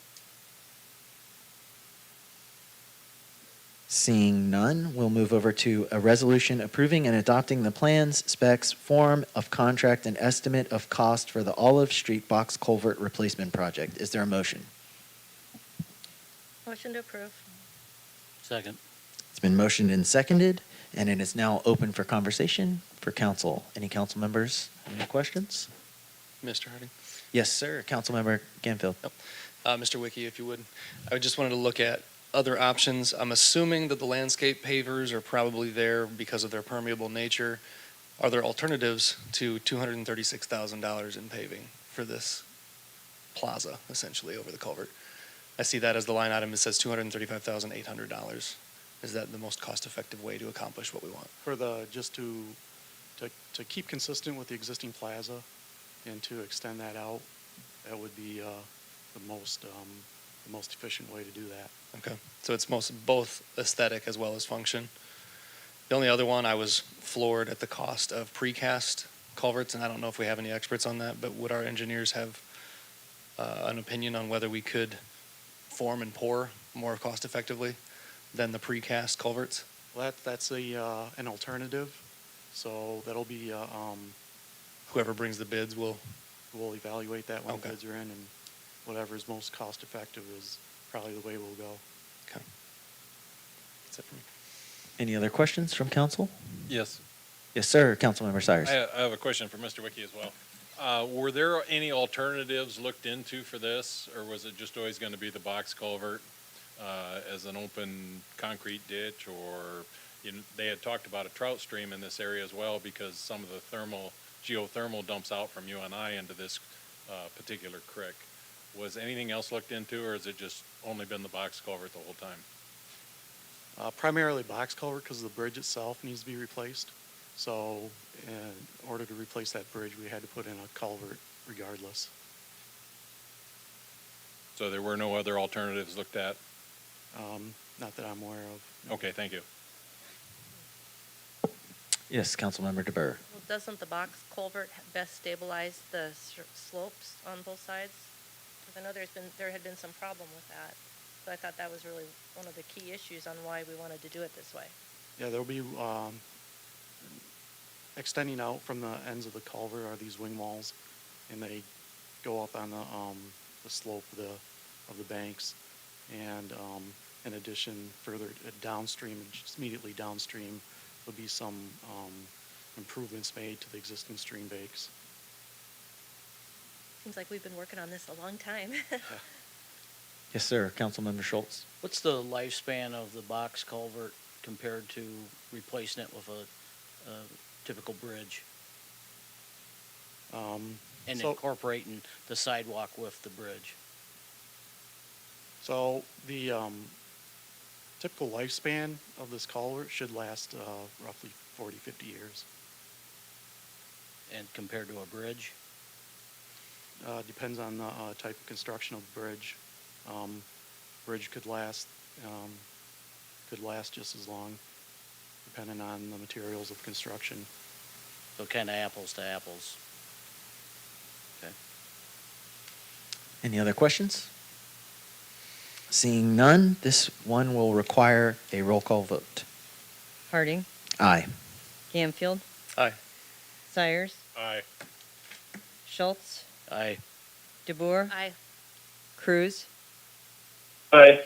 Speaker 1: Seeing none, we'll move over to a resolution approving and adopting the plans, specs, form of contract, and estimate of cost for the Olive Street Box Culvert Replacement Project. Is there a motion?
Speaker 8: Motion to approve?
Speaker 10: Second.
Speaker 1: It's been motioned and seconded, and it is now open for conversation for council. Any council members have any questions?
Speaker 9: Mr. Harding?
Speaker 1: Yes, sir. Councilmember Ganfield.
Speaker 9: Mr. Wicke, if you would. I just wanted to look at other options. I'm assuming that the landscape pavers are probably there because of their permeable nature. Are there alternatives to $236,000 in paving for this plaza, essentially, over the culvert? I see that as the line item. It says $235,800. Is that the most cost-effective way to accomplish what we want?
Speaker 14: For just to keep consistent with the existing plaza and to extend that out, that would be the most efficient way to do that.
Speaker 9: Okay, so it's both aesthetic as well as function. The only other one, I was floored at the cost of precast culverts, and I don't know if we have any experts on that, but would our engineers have an opinion on whether we could form and pour more cost effectively than the precast culverts?
Speaker 14: Well, that's an alternative, so that'll be,
Speaker 9: Whoever brings the bids will.
Speaker 14: we'll evaluate that when the
Speaker 9: Okay.
Speaker 14: bids are in, and whatever is most cost effective is probably the way we'll go.
Speaker 9: Okay. That's it for me.
Speaker 1: Any other questions from council?
Speaker 3: Yes.
Speaker 1: Yes, sir. Councilmember Cyrus.
Speaker 3: I have a question for Mr. Wicke as well. Were there any alternatives looked into for this, or was it just always going to be the box culvert as an open concrete ditch? Or they had talked about a trout stream in this area as well, because some of the thermal geothermal dumps out from UNI into this particular creek. Was anything else looked into, or has it just only been the box culvert the whole time?
Speaker 14: Primarily box culvert because the bridge itself needs to be replaced. So in order to replace that bridge, we had to put in a culvert regardless.
Speaker 3: So there were no other alternatives looked at?
Speaker 14: Not that I'm aware of. no.
Speaker 3: Okay, thank you.
Speaker 1: Yes, Councilmember DeBur.
Speaker 8: Well, doesn't the box culvert best stabilize the slopes on both sides? Because I know there had been some problem with that. So I thought that was really one of the key issues on why we wanted to do it this way.
Speaker 14: Yeah, there'll be extending out from the ends of the culvert are these wing walls, and they go up on the slope of the banks. And in addition, further downstream, just immediately downstream, there'll be some improvements made to the existing stream banks.
Speaker 8: Seems like we've been working on this a long time.
Speaker 1: Yes, sir. Councilmember Schultz.
Speaker 10: What's the lifespan of the box culvert compared to replacing it with a typical bridge? And
Speaker 14: So-
Speaker 10: incorporating the sidewalk with the bridge?
Speaker 14: So the typical lifespan of this culvert should last roughly 40, 50 years.
Speaker 10: And compared to a bridge?
Speaker 14: Depends on the type of construction of the bridge. Bridge could last just as long, depending on the materials of construction.
Speaker 10: So kind of apples to apples. Okay.
Speaker 1: Any other questions? Seeing none, this one will require a roll call vote.
Speaker 2: Harding,
Speaker 1: Aye.
Speaker 2: Gamfield,
Speaker 9: Aye.
Speaker 2: Sires,
Speaker 3: Aye.
Speaker 2: Schultz,
Speaker 10: Aye.
Speaker 2: DeBoer,
Speaker 8: Aye.
Speaker 2: Cruz,
Speaker 11: Aye.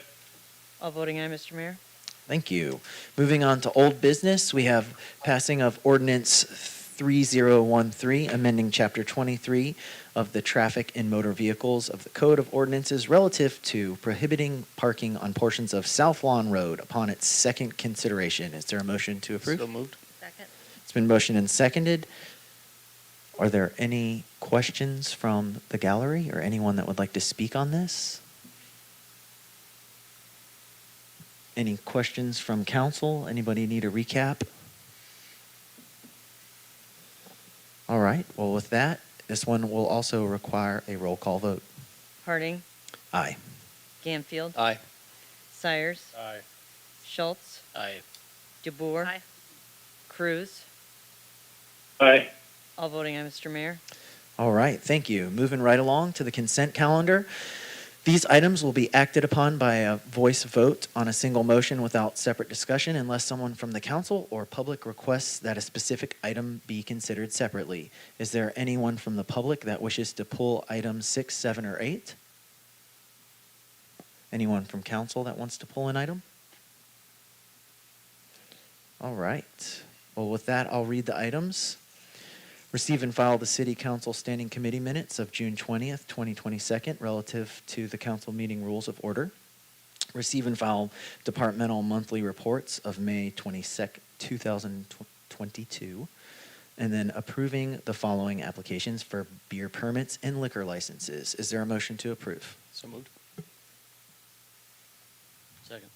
Speaker 2: all voting aye, Mr. Mayor.
Speaker 1: Thank you. Moving on to old business, we have passing of ordinance 3013, amending Chapter 23 of the Traffic and Motor Vehicles of the Code of Ordinances relative to prohibiting parking on portions of South Lawn Road upon its second consideration. Is there a motion to approve?
Speaker 9: So moved.
Speaker 8: Second.
Speaker 1: It's been motioned and seconded. Are there any questions from the gallery or anyone that would like to speak on this? Any questions from council? Anybody need a recap? All right, well, with that, this one will also require a roll call vote.
Speaker 2: Harding,
Speaker 1: Aye.
Speaker 2: Gamfield,
Speaker 9: Aye.
Speaker 2: Sires,
Speaker 3: Aye.
Speaker 2: Schultz,
Speaker 10: Aye.
Speaker 2: DeBoer,
Speaker 8: Aye.
Speaker 2: Cruz,
Speaker 11: Aye.
Speaker 2: all voting aye, Mr. Mayor.
Speaker 1: All right, thank you. Moving right along to the consent calendar. These items will be acted upon by a voice vote on a single motion without separate discussion unless someone from the council or public requests that a specific item be considered separately. Is there anyone from the public that wishes to pull items 6, 7, or 8? Anyone from council that wants to pull an item? All right. Well, with that, I'll read the items. Receive and file the City Council Standing Committee minutes of June 20th, 2022, relative to the council meeting rules of order. Receive and file departmental monthly reports of May 22nd, 2022. And then approving the following applications for beer permits and liquor licenses. Is there a motion to approve?
Speaker 9: So moved.
Speaker 10: Second.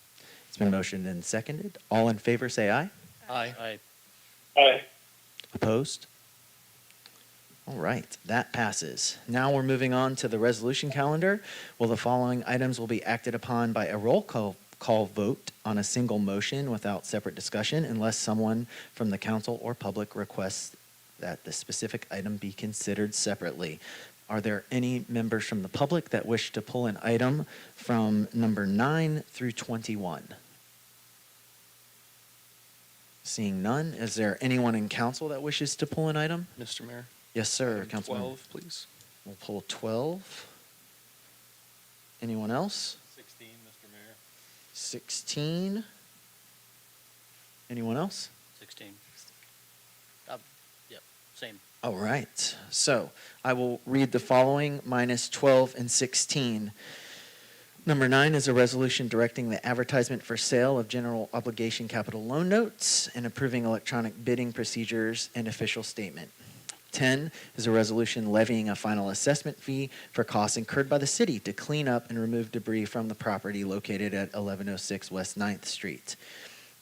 Speaker 1: It's been motioned and seconded. All in favor say aye.
Speaker 9: Aye.
Speaker 10: Aye.
Speaker 11: Aye.
Speaker 1: Opposed? All right, that passes. Now we're moving on to the resolution calendar. Well, the following items will be acted upon by a roll call vote on a single motion without separate discussion unless someone from the council or public requests that the specific item be considered separately. Are there any members from the public that wish to pull an item from number 9 through 21? Seeing none, is there anyone in council that wishes to pull an item?
Speaker 9: Mr. Mayor.
Speaker 1: Yes, sir,
Speaker 9: Item
Speaker 1: Councilman.
Speaker 9: 12, please.
Speaker 1: We'll pull 12. Anyone else?
Speaker 3: 16, Mr. Mayor.
Speaker 1: 16. Anyone else?
Speaker 10: 16. Yep, same.
Speaker 1: All right. So I will read the following minus 12 and 16. Number 9 is a resolution directing the advertisement for sale of general obligation capital loan notes and approving electronic bidding procedures and official statement. 10 is a resolution levying a final assessment fee for costs incurred by the city to clean up and remove debris from the property located at 1106 West 9th Street.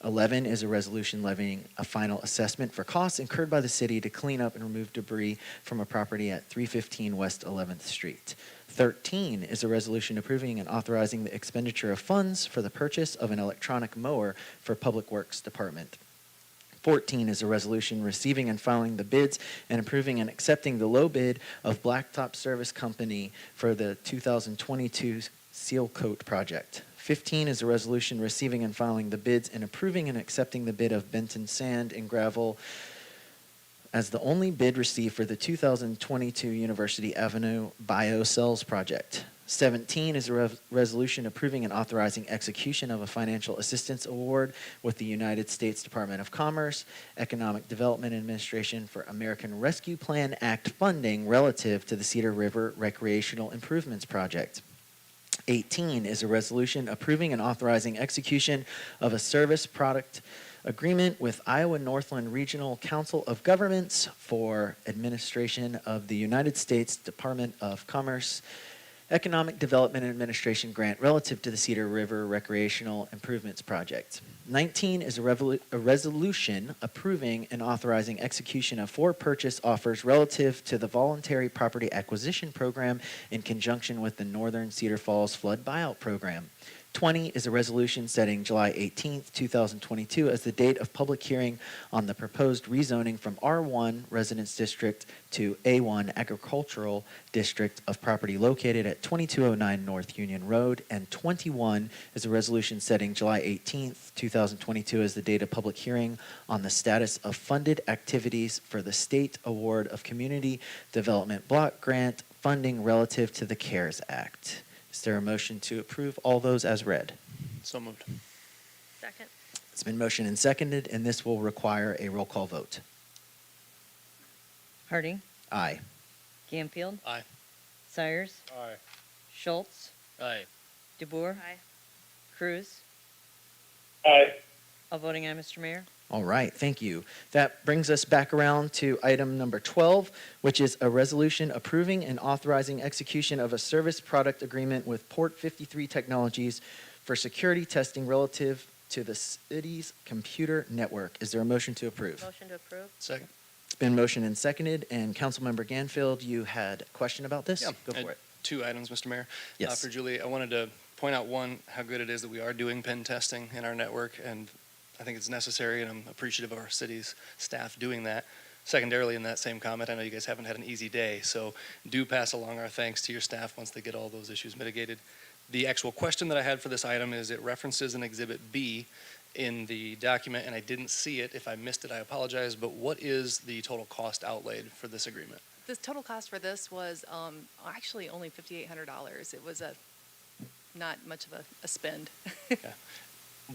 Speaker 1: 11 is a resolution levying a final assessment for costs incurred by the city to clean up and remove debris from a property at 315 West 11th Street. 13 is a resolution approving and authorizing the expenditure of funds for the purchase of an electronic mower for Public Works Department. 14 is a resolution receiving and filing the bids and approving and accepting the low bid of Blacktop Service Company for the 2022 Seal Coat project. 15 is a resolution receiving and filing the bids and approving and accepting the bid of Benton Sand and Gravel as the only bid received for the 2022 University Avenue BioCells project. 17 is a resolution approving and authorizing execution of a financial assistance award with the United States Department of Commerce, Economic Development Administration for American Rescue Plan Act funding relative to the Cedar River Recreational Improvements Project. 18 is a resolution approving and authorizing execution of a service product agreement with Iowa Northland Regional Council of Governments for administration of the United States Department of Commerce Economic Development Administration grant relative to the Cedar River Recreational Improvements Project. 19 is a resolution approving and authorizing execution of 4 purchase offers relative to the Voluntary Property Acquisition Program in conjunction with the Northern Cedar Falls Flood Buyout Program. 20 is a resolution setting July 18th, 2022 as the date of public hearing on the proposed rezoning from R1 Residence District to A1 Agricultural District of property located at 2209 North Union Road. And 21 is a resolution setting July 18th, 2022 as the date of public hearing on the status of funded activities for the State Award of Community Development Block Grant funding relative to the CARES Act. Is there a motion to approve all those as read?
Speaker 9: So moved.
Speaker 8: Second.
Speaker 1: It's been motioned and seconded, and this will require a roll call vote.
Speaker 2: Harding,
Speaker 1: Aye.
Speaker 2: Canfield,
Speaker 9: Aye.
Speaker 2: Sires,
Speaker 3: Aye.
Speaker 2: Schultz,
Speaker 10: Aye.
Speaker 2: DeBoer,
Speaker 8: Aye.
Speaker 2: Cruz.
Speaker 11: Aye.
Speaker 2: All voting aye, Mr. Mayor.
Speaker 1: All right, thank you. That brings us back around to item number 12, which is a resolution approving and authorizing execution of a service product agreement with Port 53 Technologies for security testing relative to the city's computer network. Is there a motion to approve?
Speaker 8: Motion to approve.
Speaker 9: Second.
Speaker 1: It's been motioned and seconded, and Councilmember Ganfield, you had a question about this?
Speaker 9: Yeah,
Speaker 1: Go for it.
Speaker 9: 2 items, Mr. Mayor.
Speaker 1: Yes.
Speaker 9: For Julie, I wanted to point out, one, how good it is that we are doing pen testing in our network, and I think it's necessary, and I'm appreciative of our city's staff doing that. Secondarily, in that same comment, I know you guys haven't had an easy day, so do pass along our thanks to your staff once they get all those issues mitigated. The actual question that I had for this item is it references an Exhibit B in the document, and I didn't see it. If I missed it, I apologize, but what is the total cost outlaid for this agreement?
Speaker 15: The total cost for this was actually only $5,800. It was not much of a spend.
Speaker 9: Okay.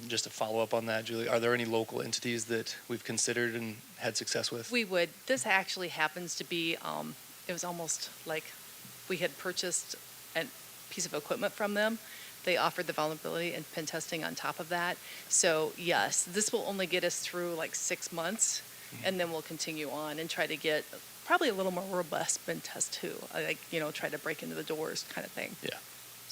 Speaker 9: Just to follow up on that, Julie, are there any local entities that we've considered and had success with?
Speaker 15: We would. This actually happens to be, it was almost like we had purchased a piece of equipment from them. They offered the vulnerability and pen testing on top of that. So yes, this will only get us through like 6 months, and then we'll continue on and try to get probably a little more robust pen test too. Like, try to break into the doors kind of thing.
Speaker 9: Yeah.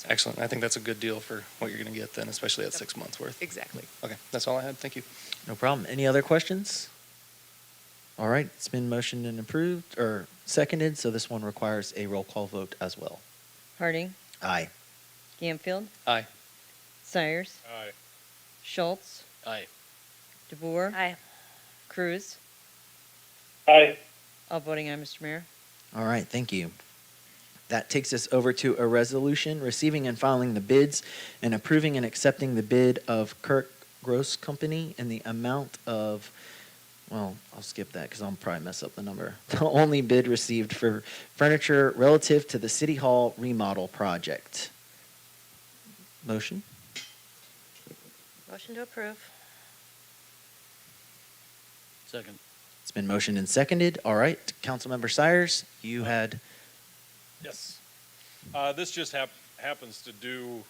Speaker 9: Excellent. I think that's a good deal for what you're going to get then, especially at 6 months worth.
Speaker 15: Exactly.
Speaker 9: Okay, that's all I had. Thank you.
Speaker 1: No problem. Any other questions? All right, it's been motioned and approved, or seconded, so this one requires a roll call vote as well.
Speaker 2: Harding,
Speaker 1: Aye.
Speaker 2: Canfield,
Speaker 9: Aye.
Speaker 2: Sires,
Speaker 3: Aye.
Speaker 2: Schultz,
Speaker 10: Aye.
Speaker 2: DeBoer,
Speaker 8: Aye.
Speaker 2: Cruz.
Speaker 11: Aye.
Speaker 2: All voting aye, Mr. Mayor.
Speaker 1: All right, thank you. That takes us over to a resolution receiving and filing the bids and approving and accepting the bid of Kirk Gross Company in the amount of, well, I'll skip that because I'll probably mess up the number. The only bid received for furniture relative to the City Hall remodel project. Motion?
Speaker 8: Motion to approve.
Speaker 10: Second.
Speaker 1: It's been motioned and seconded. All right, Councilmember Sires, you had...
Speaker 3: Yes. This just happens to do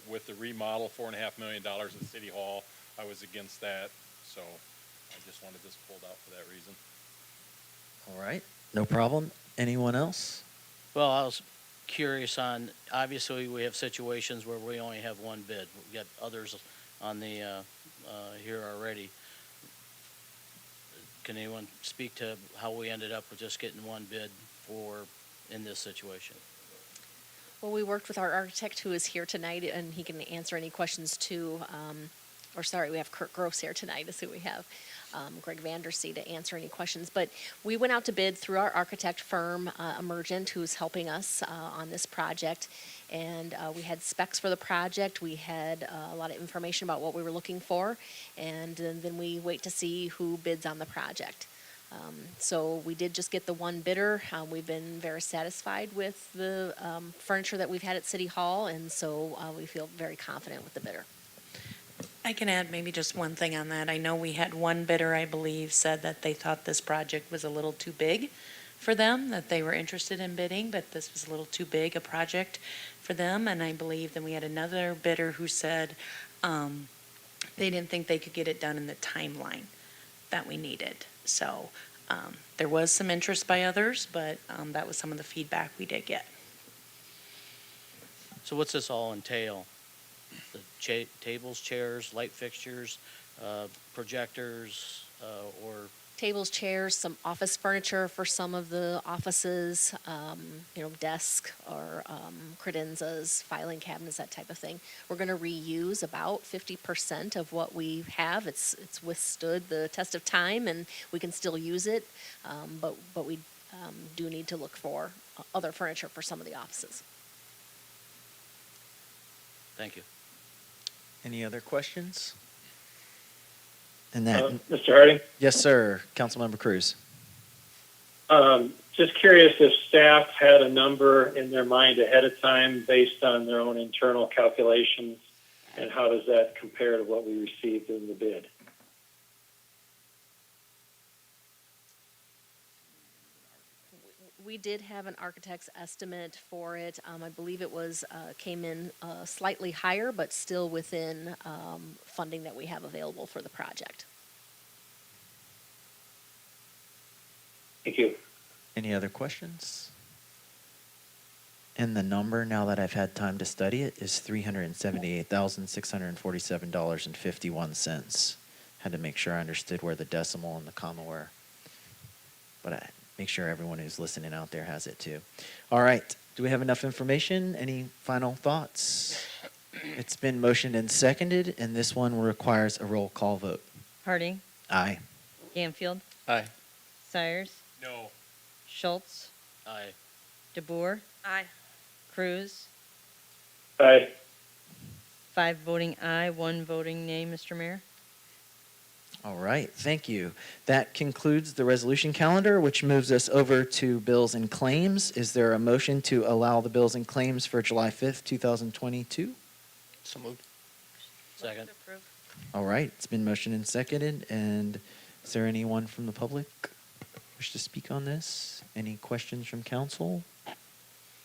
Speaker 3: with the remodel, $4.5 million at City Hall. I was against that, so I just wanted this pulled out for that reason.
Speaker 1: All right, no problem. Anyone else?
Speaker 10: Well, I was curious on, obviously, we have situations where we only have one bid. We've got others on the, here already. Can anyone speak to how we ended up with just getting one bid in this situation?
Speaker 7: Well, we worked with our architect who is here tonight, and he can answer any questions too. We have Kurt Gross here tonight is who we have. Greg Vandersea to answer any questions. But we went out to bid through our architect firm, Emergent, who's helping us on this project. And we had specs for the project. We had a lot of information about what we were looking for. And then we wait to see who bids on the project. So we did just get the one bidder. We've been very satisfied with the furniture that we've had at City Hall, and so we feel very confident with the bidder.
Speaker 16: I can add maybe just one thing on that. I know we had one bidder, I believe, said that they thought this project was a little too big for them, that they were interested in bidding, but this was a little too big a project for them. And I believe then we had another bidder who said they didn't think they could get it done in the timeline that we needed. So there was some interest by others, but that was some of the feedback we did get.
Speaker 10: So what's this all entail? The tables, chairs, light fixtures, projectors, or?
Speaker 7: Tables, chairs, some office furniture for some of the offices, desk or credenzas, filing cabinets, that type of thing. We're going to reuse about 50% of what we have. It's withstood the test of time, and we can still use it, but we do need to look for other furniture for some of the offices.
Speaker 10: Thank you.
Speaker 1: Any other questions? And that,
Speaker 11: Mr. Harding?
Speaker 1: yes, sir. Councilmember Cruz.
Speaker 11: Just curious if staff had a number in their mind ahead of time based on their own internal calculations, and how does that compare to what we received in the bid?
Speaker 7: We did have an architect's estimate for it. I believe it was came in slightly higher, but still within funding that we have available for the project.
Speaker 11: Thank you.
Speaker 1: Any other questions? And the number, now that I've had time to study it, is $378,647.51. Had to make sure I understood where the decimal and the comma were. But I make sure everyone who's listening out there has it too. All right. Do we have enough information? Any final thoughts? It's been motioned and seconded, and this one requires a roll call vote.
Speaker 2: Harding,
Speaker 1: Aye.
Speaker 2: Ganfield,
Speaker 9: Aye.
Speaker 2: Sires,
Speaker 3: No.
Speaker 2: Schultz,
Speaker 10: Aye.
Speaker 2: DeBoer,
Speaker 8: Aye.
Speaker 2: Cruz.
Speaker 11: Aye.
Speaker 2: 5 voting aye, 1 voting nay, Mr. Mayor.
Speaker 1: All right, thank you. That concludes the resolution calendar, which moves us over to bills and claims. Is there a motion to allow the bills and claims for July 5th, 2022?
Speaker 9: So moved.
Speaker 10: Second.
Speaker 1: All right, it's been motioned and seconded. And is there anyone from the public wish to speak on this? Any questions from council?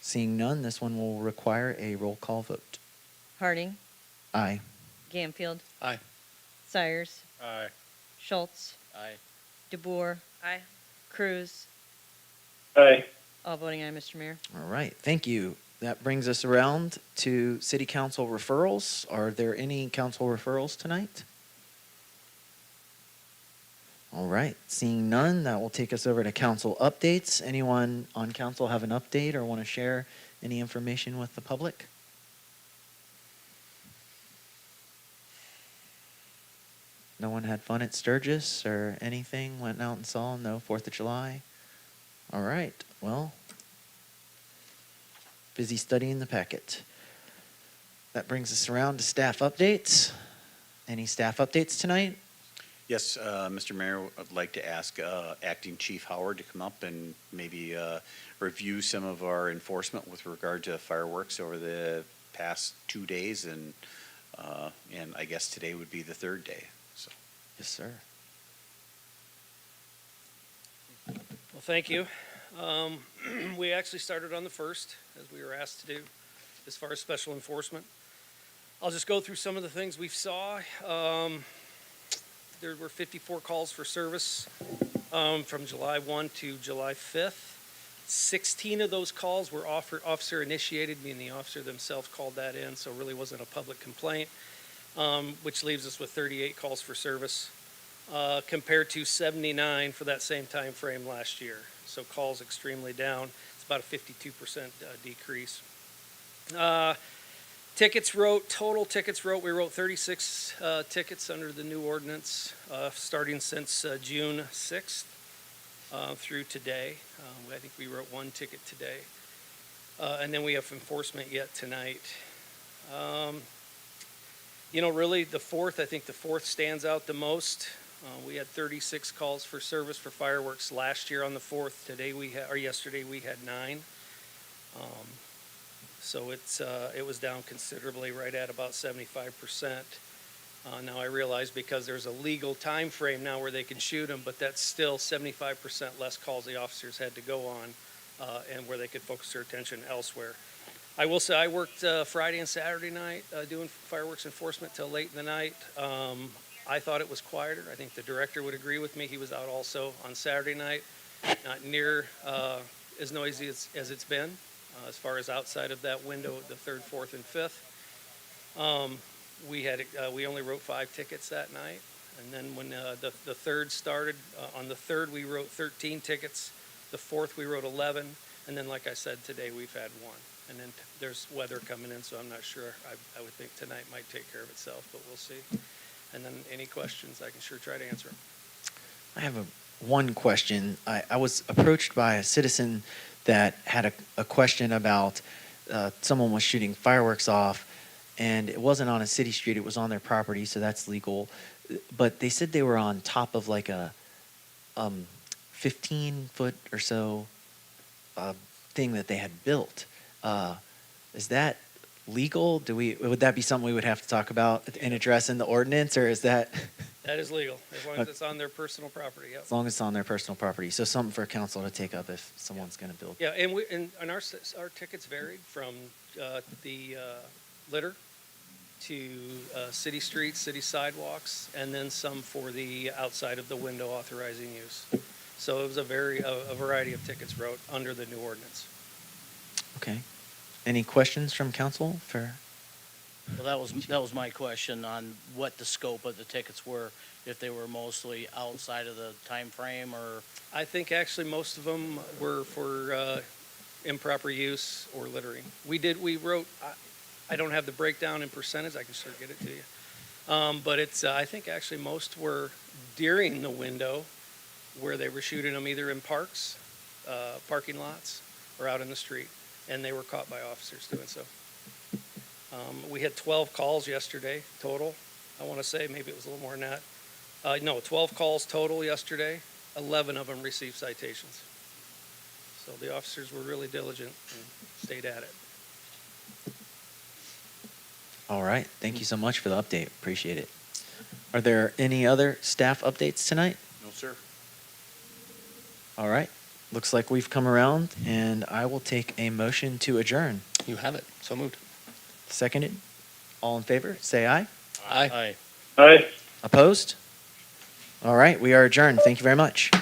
Speaker 1: Seeing none, this one will require a roll call vote.
Speaker 2: Harding,
Speaker 1: Aye.
Speaker 2: Ganfield,
Speaker 9: Aye.
Speaker 2: Sires,
Speaker 3: Aye.
Speaker 2: Schultz,
Speaker 10: Aye.
Speaker 2: DeBoer,
Speaker 8: Aye.
Speaker 2: Cruz.
Speaker 11: Aye.
Speaker 2: All voting aye, Mr. Mayor.
Speaker 1: All right, thank you. That brings us around to city council referrals. Are there any council referrals tonight? All right, seeing none, that will take us over to council updates. Anyone on council have an update or want to share any information with the public? No one had fun at Sturgis or anything? Went out and saw? No 4th of July? All right, well, busy studying the packet. That brings us around to staff updates. Any staff updates tonight?
Speaker 12: Yes, Mr. Mayor, I'd like to ask Acting Chief Howard to come up and maybe review some of our enforcement with regard to fireworks over the past 2 days, and I guess today would be the 3rd day. So,
Speaker 1: yes, sir.
Speaker 17: Well, thank you. We actually started on the 1st, as we were asked to do, as far as special enforcement. I'll just go through some of the things we saw. There were 54 calls for service from July 1 to July 5th. 16 of those calls were officer initiated, meaning the officer themselves called that in, so it really wasn't a public complaint, which leaves us with 38 calls for service, compared to 79 for that same time frame last year. So calls extremely down. It's about a 52% decrease. Tickets wrote, total tickets wrote, we wrote 36 tickets under the new ordinance, starting since June 6th through today. I think we wrote one ticket today. And then we have enforcement yet tonight. Really the 4th, I think the 4th stands out the most. We had 36 calls for service for fireworks last year on the 4th. Yesterday we had 9. So it was down considerably, right at about 75%. Now I realize because there's a legal time frame now where they can shoot them, but that's still 75% less calls the officers had to go on, and where they could focus their attention elsewhere. I will say I worked Friday and Saturday night doing fireworks enforcement till late in the night. I thought it was quieter. I think the director would agree with me. He was out also on Saturday night, not near as noisy as it's been. As far as outside of that window, the 3rd, 4th, and 5th. We only wrote 5 tickets that night. And then when the 3rd started, on the 3rd we wrote 13 tickets. The 4th we wrote 11. And then like I said, today we've had 1. And then there's weather coming in, so I'm not sure. I would think tonight might take care of itself, but we'll see. And then any questions, I can sure try to answer them.
Speaker 1: I have one question. I was approached by a citizen that had a question about someone was shooting fireworks off, and it wasn't on a city street, it was on their property, so that's legal. But they said they were on top of like a 15-foot or so thing that they had built. Is that legal? Would that be something we would have to talk about and address in the ordinance, or is that?
Speaker 17: That is legal, as long as it's on their personal property, yep.
Speaker 1: As long as it's on their personal property. So something for council to take up if someone's going to build.
Speaker 17: Yeah, and our tickets varied from the litter to city streets, city sidewalks, and then some for the outside of the window authorizing use. So it was a variety of tickets wrote under the new ordinance.
Speaker 1: Okay. Any questions from council for?
Speaker 10: Well, that was my question on what the scope of the tickets were, if they were mostly outside of the time frame or.
Speaker 17: I think actually most of them were for improper use or littering. We wrote, I don't have the breakdown in percentage, I can sure get it to you. But I think actually most were during the window where they were shooting them either in parks, parking lots, or out in the street. And they were caught by officers doing so. We had 12 calls yesterday total. I want to say maybe it was a little more than that. 12 calls total yesterday. 11 of them received citations. So the officers were really diligent and stayed at it.
Speaker 1: All right. Thank you so much for the update. Appreciate it. Are there any other staff updates tonight?
Speaker 12: No, sir.
Speaker 1: All right. Looks like we've come around, and I will take a motion to adjourn.
Speaker 9: You have it. So moved.
Speaker 1: Seconded. All in favor, say aye.
Speaker 9: Aye.
Speaker 11: Aye.
Speaker 1: Opposed? All right. We are adjourned. Thank you very much.